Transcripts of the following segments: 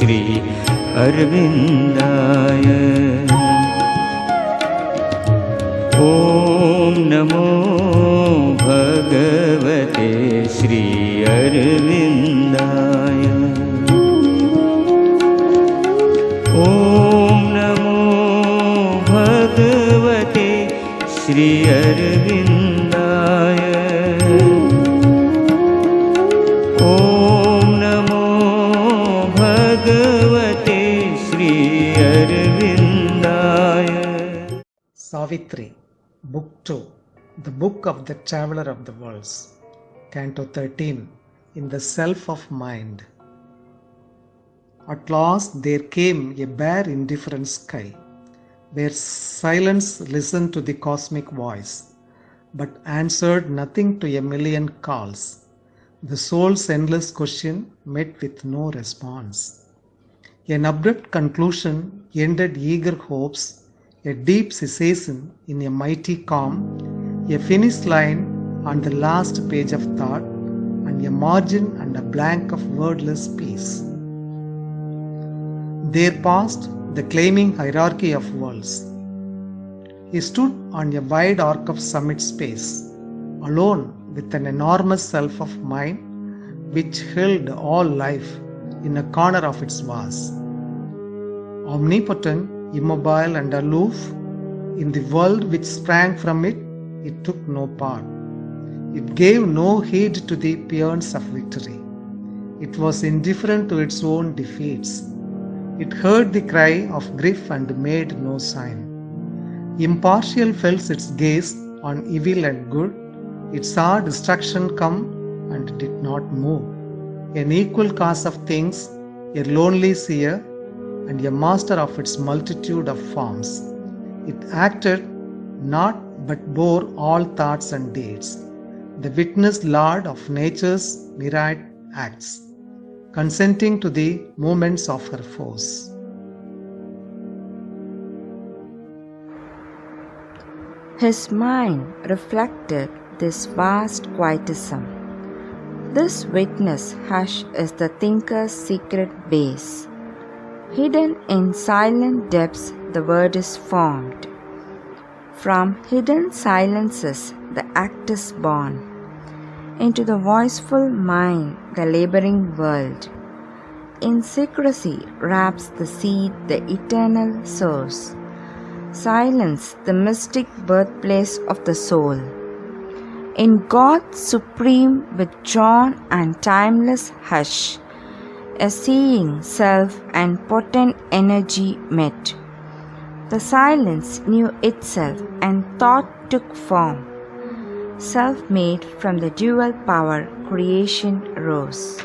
श्री अरविन्दाय ॐ नमो भगवते श्री अरविन्दाय ॐ नमो भगवते Shri अरविन्दाय Savitri, Book 2, The Book of the Traveler of the Worlds, CANTO XIII, in the Self of Mind. At last there came a bare indifferent sky, where silence listened to the cosmic voice, but answered nothing to a million calls. The soul's endless question met with no response. An abrupt conclusion ended eager hopes, a deep cessation in a mighty calm, a finish line on the last page of thought, and a margin and a blank of wordless peace. There passed the claiming hierarchy of worlds. He stood on a wide arc of summit space, alone with an enormous self of mind which held all life in a corner of its vase. Omnipotent, immobile and aloof, in the world which sprang from it, it took no part. It gave no heed to the paeans of victory. It was indifferent to its own defeats. It heard the cry of grief and made no sign. Impartial felt its gaze on evil and good. It saw destruction come and did not move. An equal cause of things, a lonely seer, and a master of its multitude of forms. It acted not but bore all thoughts and deeds, the witness lord of nature's myriad acts, consenting to the movements of her force. His mind reflected this vast quietism. This witness hush is the thinker's secret base. Hidden in silent depths the word is formed. From hidden silences the act is born. Into the voiceful mind the laboring world. In secrecy wraps the seed the eternal source. Silence the mystic birthplace of the soul. In God supreme withdrawn and timeless hush, a seeing self and potent energy met. The silence knew itself and thought took form. Self-made from the dual power, creation rose.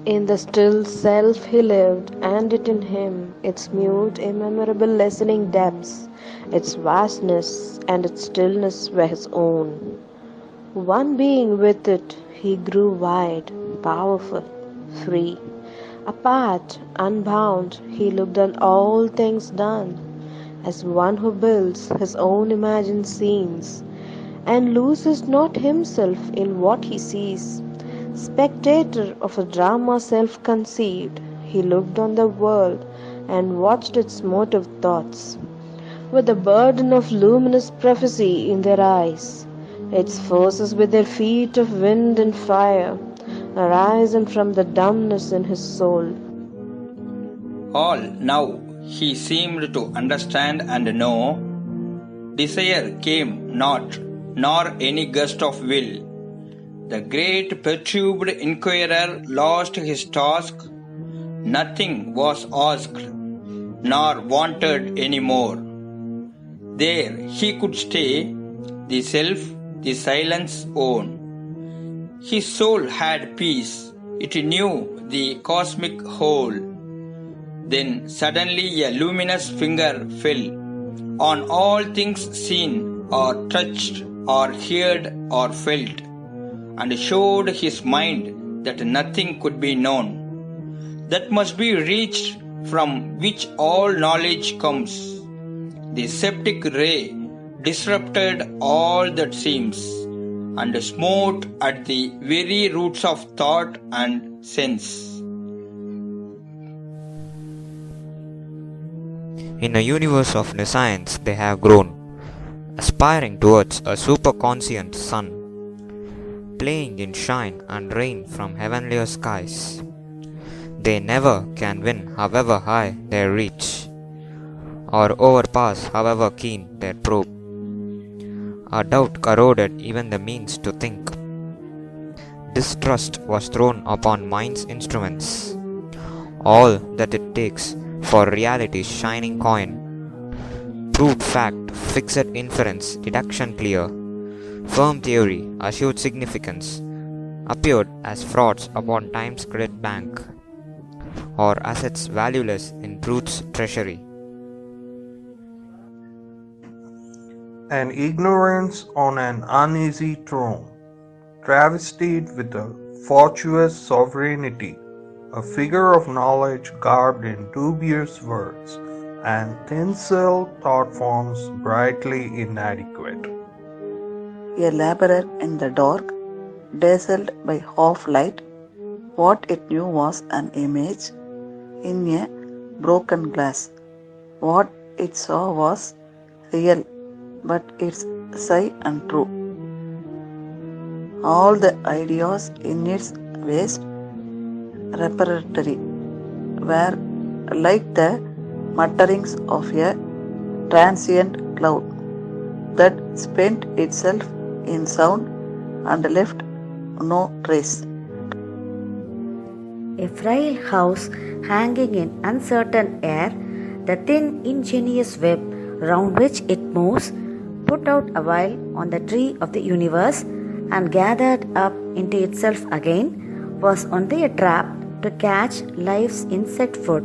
In the still self he lived, and it in him, its mute, immemorable lessening depths, its vastness and its stillness were his own. One being with it, he grew wide, powerful, free. Apart, unbound, he looked on all things done, as one who builds his own imagined scenes, and loses not himself in what he sees. Spectator of a drama self-conceived, he looked on the world and watched its motive thoughts, with the burden of luminous prophecy in their eyes, its forces with their feet of wind and fire, arisen from the dumbness in his soul. All now he seemed to understand and know. Desire came not, nor any gust of will. The great perturbed inquirer lost his task. Nothing was asked, nor wanted any more. There he could stay, the self, the silence own. His soul had peace, It knew the cosmic whole. Then suddenly a luminous finger fell on all things seen or touched or heard or felt, and showed his mind that nothing could be known, that must be reached, from which all knowledge comes. The septic ray disrupted all that seems, and smote at the very roots of thought and sense. In a universe of nescience they have grown, aspiring towards a superconscient sun, playing in shine and rain from heavenlier skies. They never can win however high their reach, or overpass however keen their probe. A doubt corroded even the means to think. Distrust was thrown upon mind's instruments. All that it takes for reality's shining coin, proved fact, fixed inference, deduction clear, firm theory, assured significance, appeared as frauds upon time's great bank, or assets valueless in truth's treasury. An ignorance on an uneasy throne, travestied with a fatuous sovereignty, a figure of knowledge garbed in dubious words, and tinsel thought forms brightly inadequate. A laborer in the dark, dazzled by half light, what it knew was an image in a broken glass. What it saw was real, but it's sigh and true. All the ideas in its waste repertory were like the mutterings of a transient cloud that spent itself in sound and left no trace. A frail house hanging in uncertain air, the thin ingenious web round which it moves, put out a while on the tree of the universe and gathered up into itself again, was only a trap to catch life's insect food,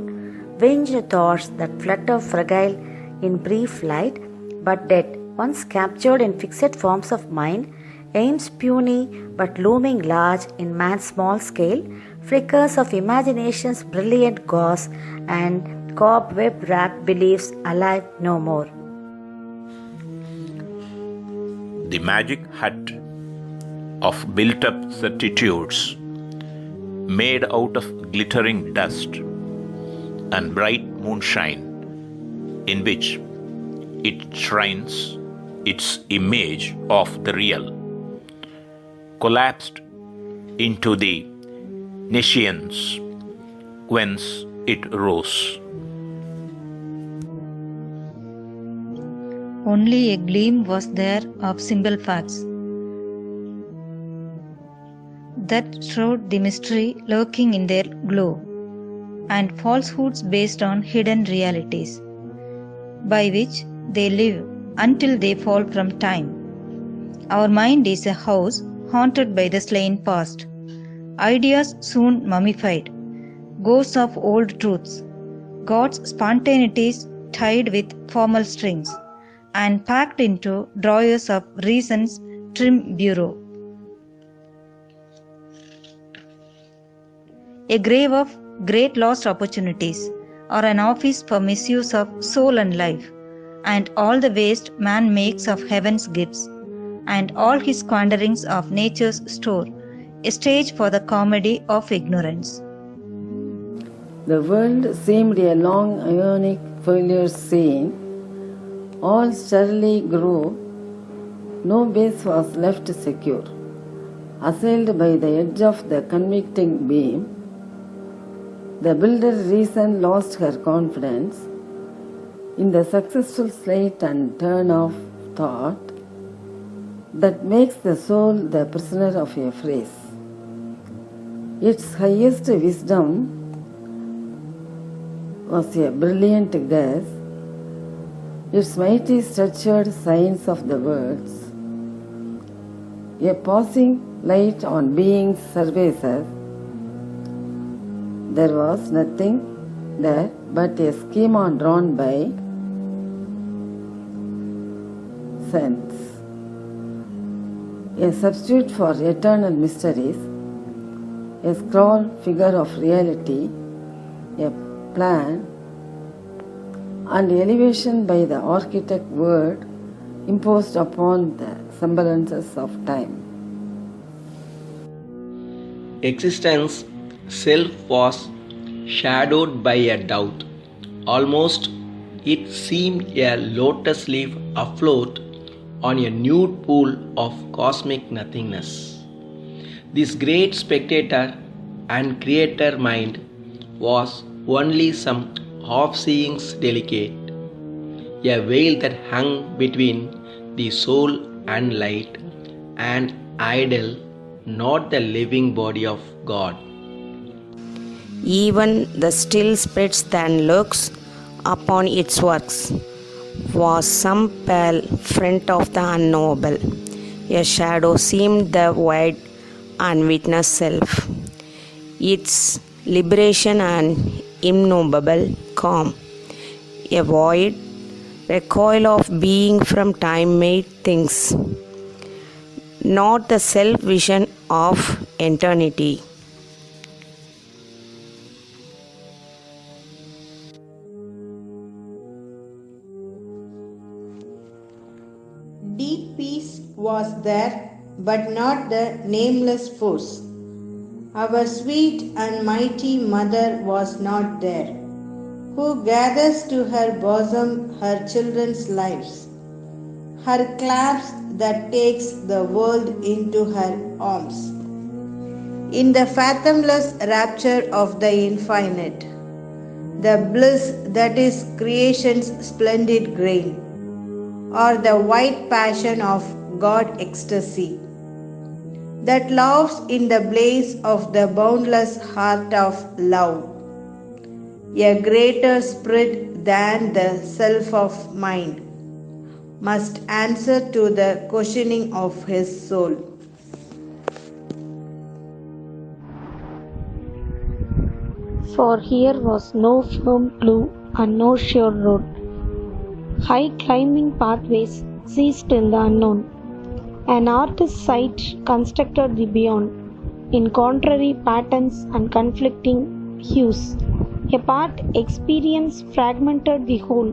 winged thoughts that flutter fragile in brief light, but dead, once captured in fixed forms of mind, aims puny but looming large in man's small scale, flickers of imagination's brilliant gauze, and cobweb-wrapped beliefs alive no more. The magic hut of built-up certitudes, made out of glittering dust and bright moonshine, in which it shrines its image of the real, collapsed into the nescience whence it rose. Only a gleam was there of simple facts that showed the mystery lurking in their glow, and falsehoods based on hidden realities, by which they live until they fall from time. Our mind is a house haunted by the slain past, ideas soon mummified, ghosts of old truths, God's spontaneities tied with formal strings, and packed into drawers of reason's trim bureau. A grave of great lost opportunities, or an office for misuse of soul and life, and all the waste man makes of heaven's gifts, and all his squanderings of nature's store, a stage for the comedy of ignorance. The world seemed a long ionic failure scene. All steadily grew, no base was left secure. Assailed by the edge of the convicting beam, the builder reason lost her confidence in the successful sleight and turn of thought that makes the soul the prisoner of a phrase. Its highest wisdom was a brilliant guess, its mighty structured science of the words, a passing light on being's surfaces, there was nothing there but a schema drawn by sense, a substitute for eternal mysteries, a scrawled figure of reality, a plan, and elevation by the architect word imposed upon the semblances of time. Existence self was shadowed by a doubt. Almost it seemed a lotus leaf afloat on a nude pool of cosmic nothingness. This great spectator and creator mind was only some half-seeing delicate, a veil that hung between the soul and light, an idol, not the living body of God. Even the still spirits that looks upon its works was some pale front of the unknowable. A shadow seemed the void and witness self, its liberation and immovable calm. A void recoil of being from time-made things, not the self-vision of eternity. Deep peace was there, but not the nameless force. Our sweet and mighty mother was not there, who gathers to her bosom her children's lives, her clasp that takes the world into her arms. In the fathomless rapture of the infinite, the bliss that is creation's splendid grain, or the white passion of God ecstasy, that loves in the blaze of the boundless heart of love, a greater spirit than the self of mind, must answer to the questioning of his soul. For here was no firm clue and no sure road. High climbing pathways ceased in the unknown. An artist's sight constructed the beyond in contrary patterns and conflicting hues. A part experience fragmented the whole.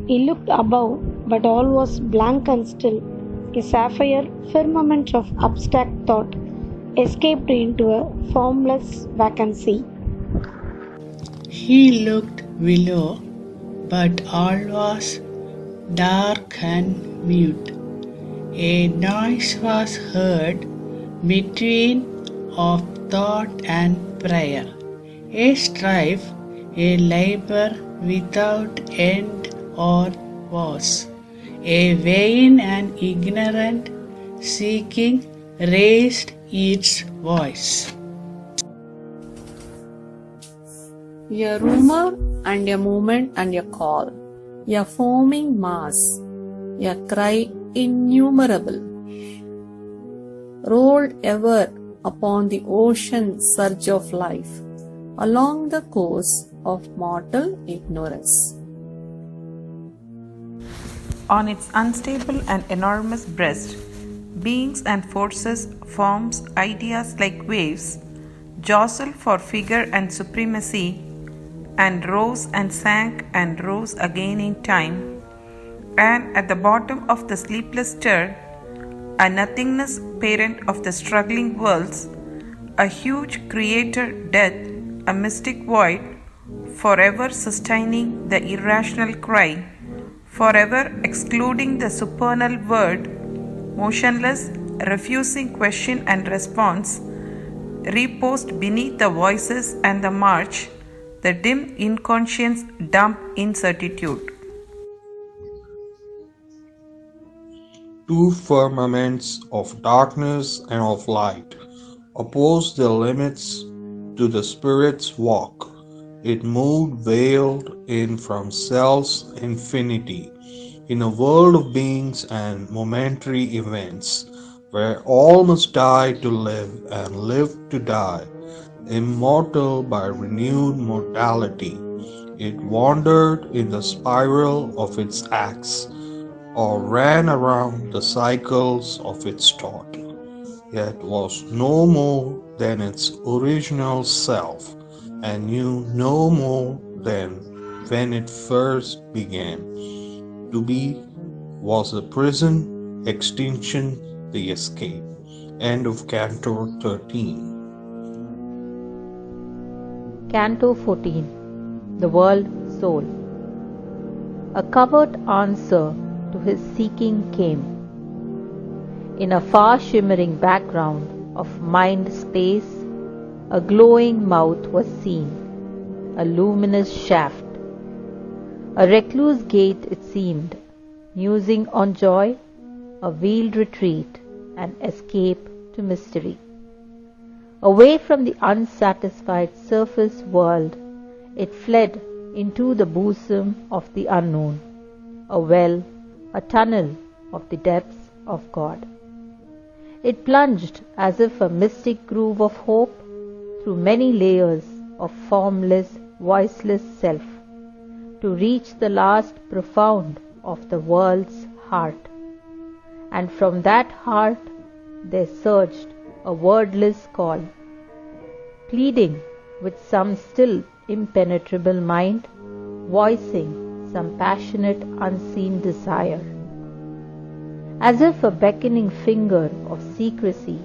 He looked above, but all was blank and still. A sapphire firmament of abstract thought escaped into a formless vacancy. He looked below, but all was dark and mute. A noise was heard between of thought and prayer, a strife, a labor without end or was, a vain and ignorant seeking raised its voice. A rumor and a movement and a call, a foaming mass, a cry innumerable, rolled ever upon the ocean surge of life, along the course of mortal ignorance. On its unstable and enormous breast, beings and forces, forms, ideas like waves, jostled for figure and supremacy, and rose and sank and rose again in time, and at the bottom of the sleepless stir, a nothingness parent of the struggling worlds, a huge creator death, a mystic void, forever sustaining the irrational cry, forever excluding the supernal word, motionless, refusing question and response, reposed beneath the voices and the march, the dim inconscience dumb incertitude. Two firmaments of darkness and of light opposed the limits to the Spirit's walk. It moved veiled in from self's infinity, in a world of beings and momentary events, where all must die to live and live to die. immortal by renewed mortality. It wandered in the spiral of its acts, or ran around the cycles of its thought, yet was no more than its original self, and knew no more than when it first began. To be was the prison, extinction, the escape. End of Canto 13. Canto 14. The World Soul. A covert answer to his seeking came. In a far shimmering background of mind space, a glowing mouth was seen, a luminous shaft. A recluse gate it seemed, musing on joy, a veiled retreat, an escape to mystery. Away from the unsatisfied surface world, it fled into the bosom of the unknown, a well, a tunnel of the depths of God. It plunged as if a mystic groove of hope through many layers of formless, voiceless self, to reach the last profound of the world's heart. And from that heart there surged a wordless call, pleading with some still impenetrable mind, voicing some passionate unseen desire. As if a beckoning finger of secrecy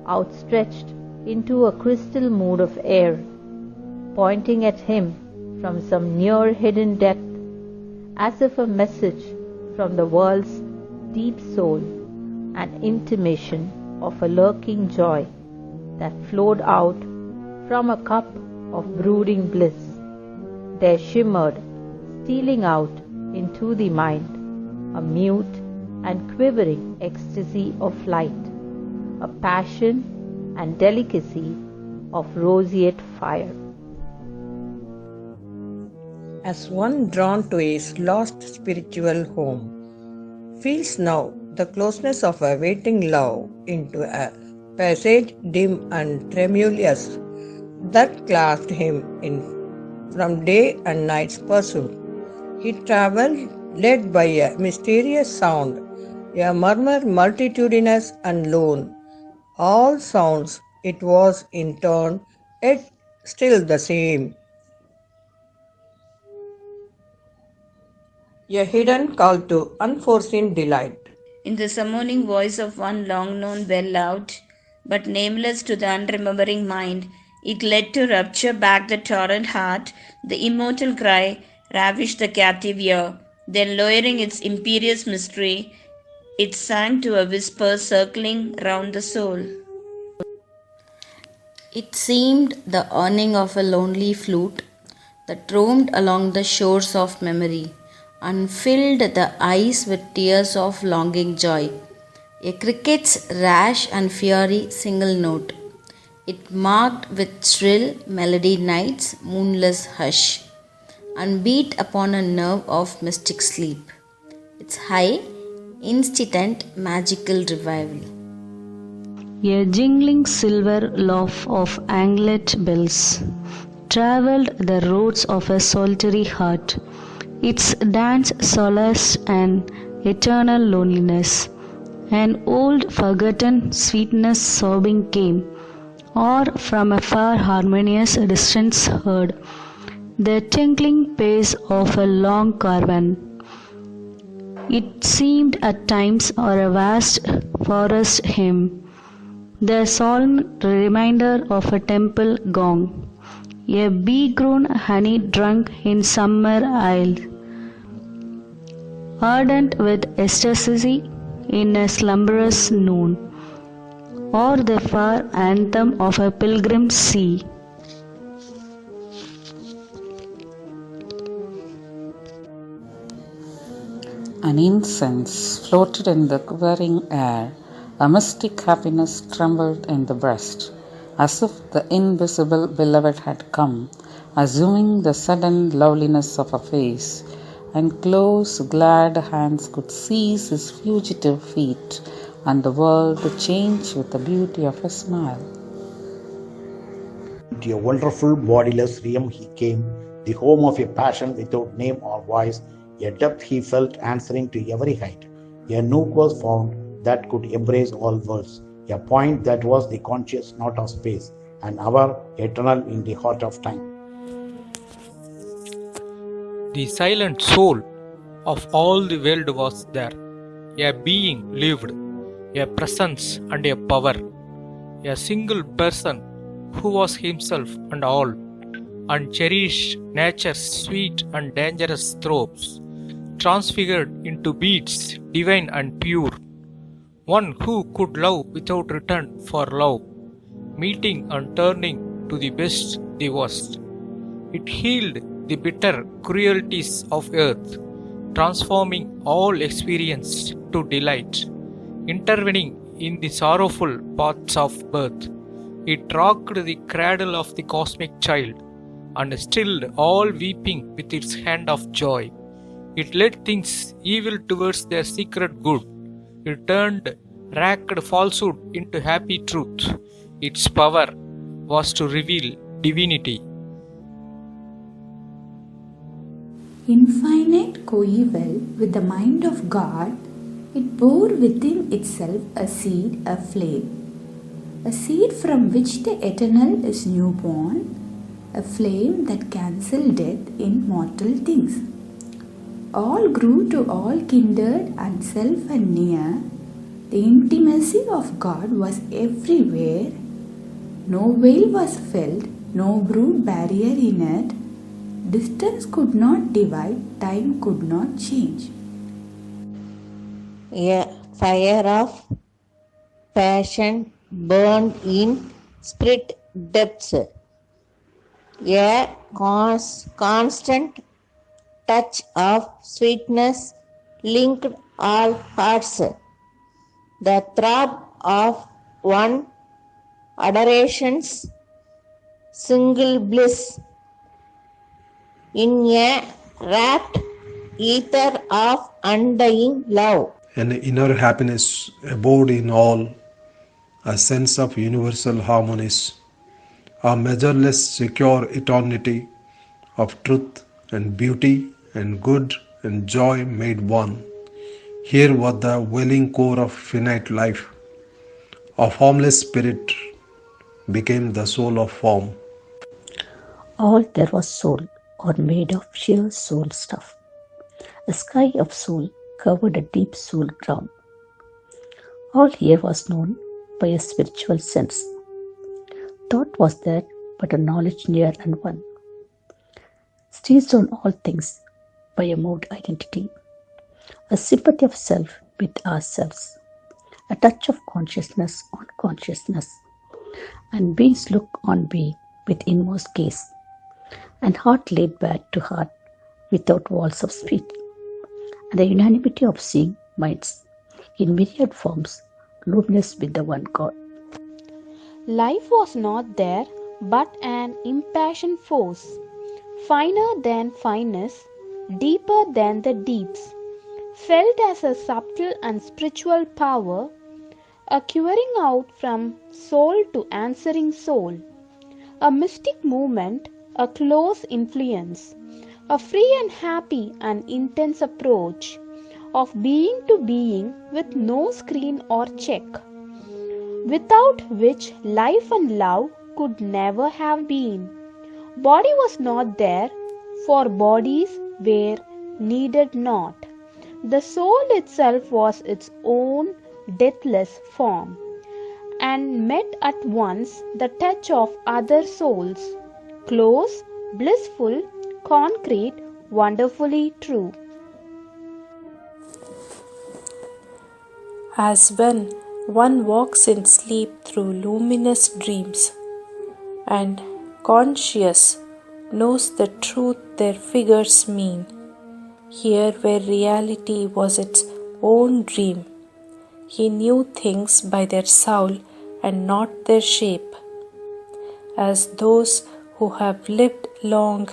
outstretched into a crystal mood of air, pointing at him from some near hidden depth, as if a message from the world's deep soul, an intimation of a lurking joy that flowed out from a cup of brooding bliss. There shimmered, stealing out into the mind, a mute and quivering ecstasy of light, a passion and delicacy of roseate fire. As one drawn to his lost spiritual home, feels now the closeness of a waiting love into a passage dim and tremulous that clasped him in from day and night's pursuit. He travelled led by a mysterious sound, a murmur multitudinous and lone. All sounds it was in turn, yet still the same. A hidden call to unforeseen delight. In the summoning voice of one long known well loud, but nameless to the unremembering mind, it led to rupture back the torrent heart. The immortal cry ravished the captive ear. Then, lowering its imperious mystery, it sank to a whisper circling round the soul. It seemed the earning of a lonely flute that roamed along the shores of memory and filled the eyes with tears of longing joy. A cricket's rash and fiery single note. It marked with shrill melody night's moonless hush, and beat upon a nerve of mystic sleep. Its high, instant, magical revival. A jingling silver loaf of anglet bells travelled the roads of a solitary heart. Its dance solaced an eternal loneliness. An old forgotten sweetness sobbing came, or from a far harmonious distance heard the tinkling pace of a long caravan. It seemed at times or a vast forest hymn, the solemn reminder of a temple gong, a bee-grown honey drunk in summer isle, ardent with ecstasy in a slumberous noon, or the far anthem of a pilgrim sea. An incense floated in the quivering air. A mystic happiness trembled in the breast, as if the invisible beloved had come, assuming the sudden loveliness of a face, and close, glad hands could seize his fugitive feet, and the world to change with the beauty of a smile. Into a wonderful bodiless realm he came, the home of a passion without name or voice, a depth he felt answering to every height. A nook was found that could embrace all worlds, a point that was the conscious not of space, an hour eternal in the heart of time. The silent soul of all the world was there. A being lived, a presence and a power, a single person who was himself and all, and cherished nature's sweet and dangerous throbs, transfigured into beats divine and pure, one who could love without return for love, meeting and turning to the best the worst. It healed the bitter cruelties of earth, transforming all experience to delight, intervening in the sorrowful paths of birth. It rocked the cradle of the cosmic child and stilled all weeping with its hand of joy. It led things evil towards their secret good. It turned racked falsehood into happy truth. Its power was to reveal divinity. Infinite coeval with the mind of God, it bore within itself a seed, a flame. A seed from which the eternal is newborn, a flame that cancelled death in mortal things. All grew to all kindred and self and near. The intimacy of God was everywhere. No veil was felt, no brute barrier in it. Distance could not divide, time could not change. A fire of passion burned in spirit depths. A constant touch of sweetness linked all hearts. The throb of one adoration's single bliss. In a rapt ether of undying love. An inner happiness abode in all, a sense of universal harmonies, a measureless secure eternity of truth and beauty and good and joy made one. Here was the welling core of finite life. A formless spirit became the soul of form. All there was soul, or made of sheer soul stuff. A sky of soul covered a deep soul ground. All here was known by a spiritual sense. Thought was there, but a knowledge near and one. Seized on all things by a moved identity. A sympathy of self with ourselves. A touch of consciousness on consciousness. And beings look on being with inmost gaze. And heart laid bare to heart without walls of speech, and the unanimity of seeing minds in myriad forms, luminous with the one God. Life was not there, but an impassioned force, finer than fineness, deeper than the deeps, felt as a subtle and spiritual power, a curing out from soul to answering soul, a mystic movement, a close influence, a free and happy and intense approach of being to being with no screen or check, without which life and love could never have been. Body was not there, for bodies were needed not. The soul itself was its own deathless form, and met at once the touch of other souls, close, blissful, concrete, wonderfully true. As when one walks in sleep through luminous dreams, and conscious knows the truth their figures mean, here where reality was its own dream, he knew things by their soul and not their shape, as those who have lived long,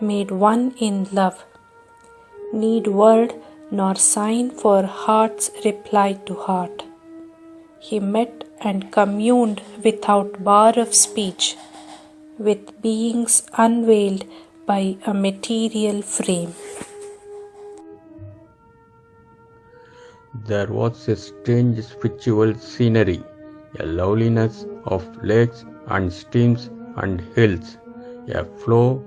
made one in love, need word nor sign for heart's reply to heart. He met and communed without bar of speech, with beings unveiled by a material frame. There was a strange spiritual scenery, a loveliness of lakes and streams and hills, a flow,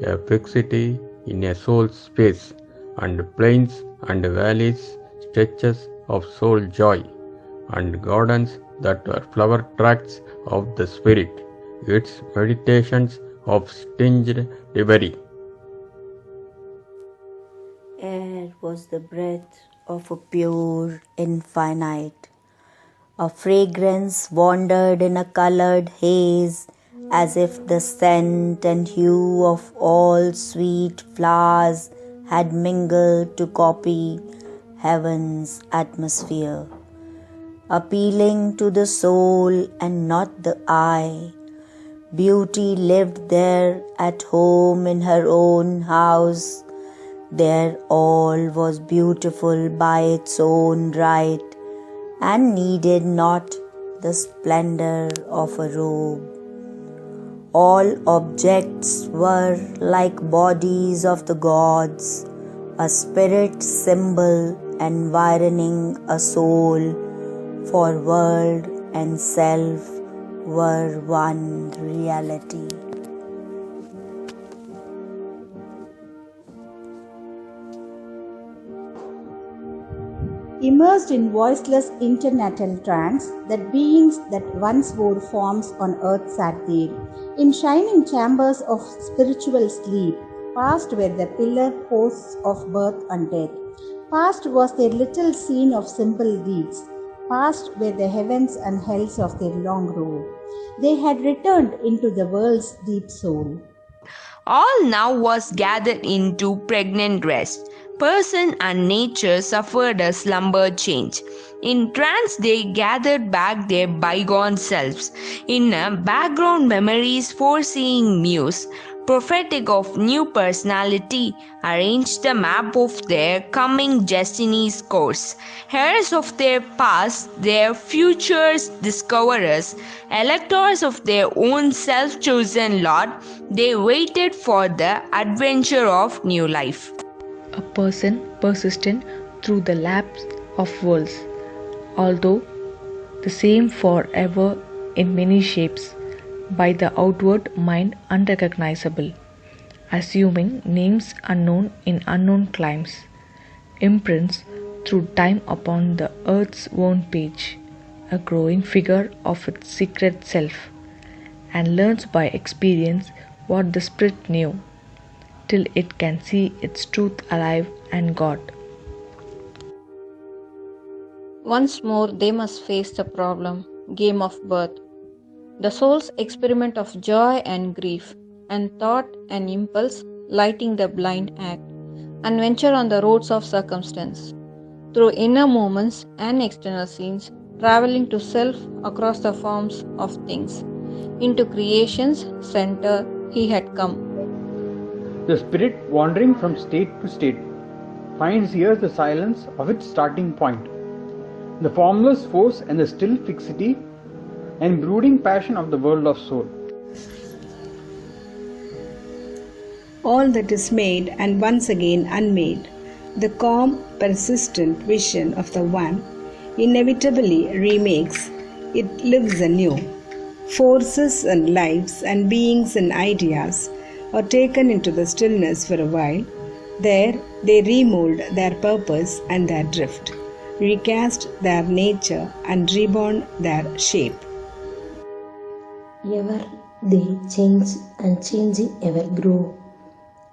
a fixity in a soul space, and plains and valleys, stretches of soul joy, and gardens that were flower tracts of the spirit, its meditations of stinged debris. Air was the breath of a pure infinite. A fragrance wandered in a colored haze, as if the scent and hue of all sweet flowers had mingled to copy heaven's atmosphere, appealing to the soul and not the eye. Beauty lived there at home in her own house. There all was beautiful by its own right, and needed not the splendor of a robe. All objects were like bodies of the gods, a spirit symbol environing a soul, for world and self were one reality. Immersed in voiceless internatal trance, that beings that once wore forms on earth sat there, in shining chambers of spiritual sleep. Past were the pillar posts of birth and death. Past was their little scene of simple deeds. Past were the heavens and hells of their long road. They had returned into the world's deep soul. All now was gathered into pregnant rest. Person and nature suffered a slumber change. In trance they gathered back their bygone selves. In background memories foreseeing muse, prophetic of new personality, arranged the map of their coming destiny's course. Heirs of their past, their future's discoverers, electors of their own self-chosen lot, they waited for the adventure of new life. A person persistent through the lapse of worlds, although the same forever in many shapes, by the outward mind unrecognizable, assuming names unknown in unknown climes, imprints through time upon the earth's own page, a growing figure of its secret self, and learns by experience what the spirit knew, till it can see its truth alive and God. Once more they must face the problem, game of birth, the soul's experiment of joy and grief, and thought and impulse lighting the blind act, and venture on the roads of circumstance, through inner moments and external scenes, traveling to self across the forms of things. Into creation's center he had come. The spirit, wandering from state to state, finds here the silence of its starting point, the formless force and the still fixity and brooding passion of the world of soul. All that is made and once again unmade, the calm, persistent vision of the One, inevitably remakes, it lives anew. Forces and lives and beings and ideas are taken into the stillness for a while. There they remold their purpose and their drift, recast their nature and reborn their shape. Ever they change and changing ever grow,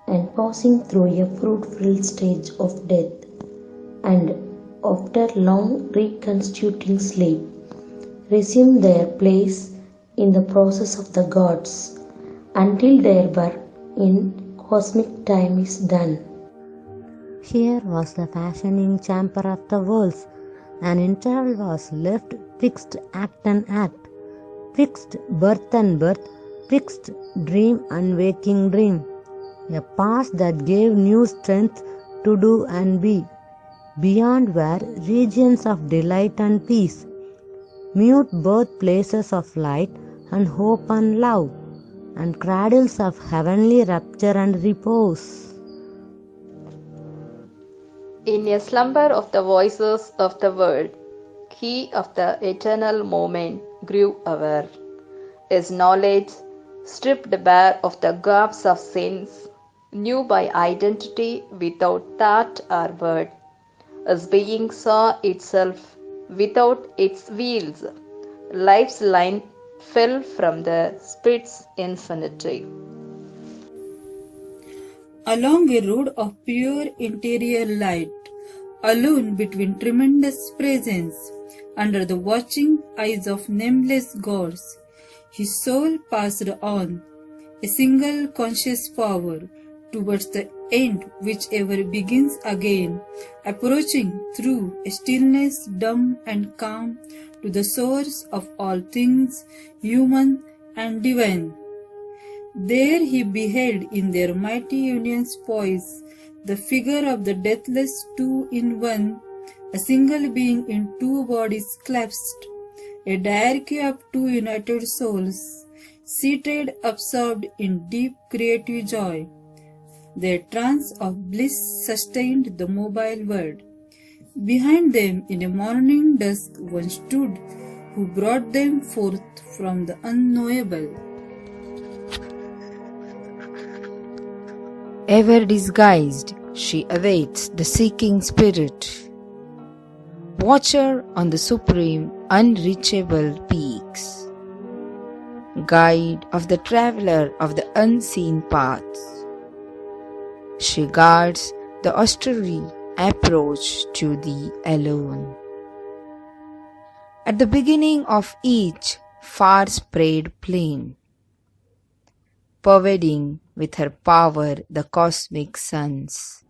and passing through a fruitful stage of death, and after long reconstituting sleep, resume their place in the process of the gods, until their work in cosmic time is done. Here was the fashioning chamber of the worlds. An interval was left, fixed act and act, fixed birth and birth, fixed dream and waking dream. A past that gave new strength to do and be. Beyond were regions of delight and peace, mute birthplaces of light and hope and love, and cradles of heavenly rapture and repose. In a slumber of the voices of the world, he of the eternal moment grew aware. His knowledge, stripped bare of the garbs of sins, knew by identity without thought or word. His being saw itself without its wheels. Life's line fell from the Spirit's infinity. Along a road of pure interior light, alone between tremendous presence, under the watching eyes of nameless gods, his soul passed on, a single conscious power, towards the end which ever begins again, approaching through a stillness dumb and calm to the source of all things human and divine. There he beheld in their mighty union's poise the figure of the deathless two in one, a single being in two bodies clasped, a diarchy of two united souls, seated absorbed in deep creative joy. Their trance of bliss sustained the mobile world. Behind them in a morning dusk one stood, who brought them forth from the unknowable. Ever disguised, she awaits the seeking spirit, watcher on the supreme, unreachable peaks, guide of the traveler of the unseen paths. She guards the austere approach to thee alone. At the beginning of each far spread plain, pervading with her power the cosmic suns,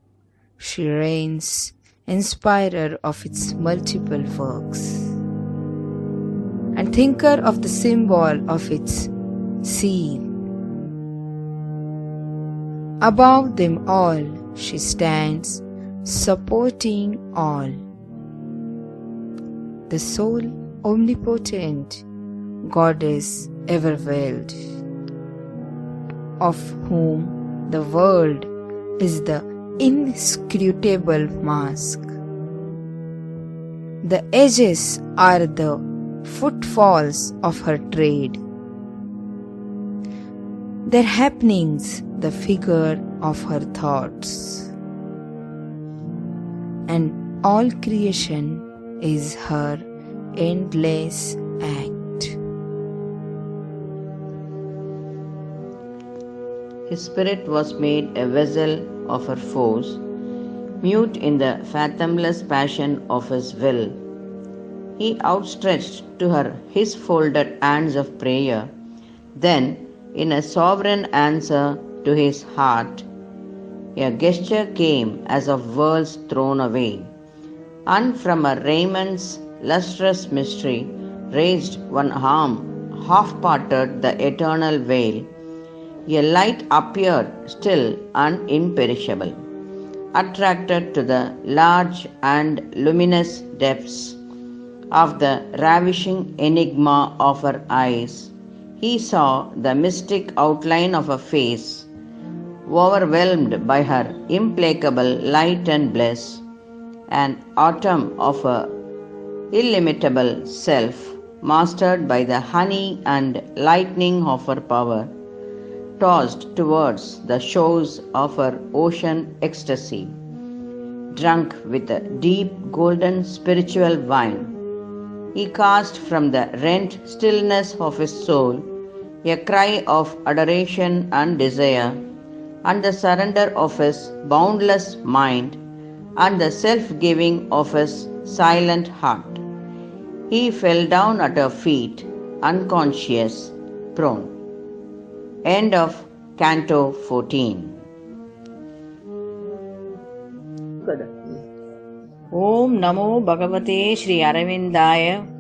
she reigns, inspirer of its multiple works, and thinker of the symbol of its seal. Above them all she stands, supporting all. The sole omnipotent goddess ever veiled, of whom the world is the inscrutable mask. The edges are the footfalls of her trade, their happenings the figure of her thoughts, and all creation is her endless act. His spirit was made a vessel of her force, mute in the fathomless passion of his will. He outstretched to her his folded hands of prayer, then, in a sovereign answer to his heart, a gesture came as of worlds thrown away, and from her raiment lustrous mystery raised one arm, half-parted the eternal veil. A light appeared still and imperishable, attracted to the large and luminous depths of the ravishing enigma of her eyes. He saw the mystic outline of a face, overwhelmed by her implacable light and bliss, an atom of her illimitable self, mastered by the honey and lightning of her power, tossed towards the shores of her ocean ecstasy, drunk with the deep golden spiritual wine. He cast from the rent stillness of his soul a cry of adoration and desire, and the surrender of his boundless mind, and the self-giving of his silent heart. He fell down at her feet, unconscious, prone. End of Canto 14. Om Namo Bhagavate Shri Aravindaya.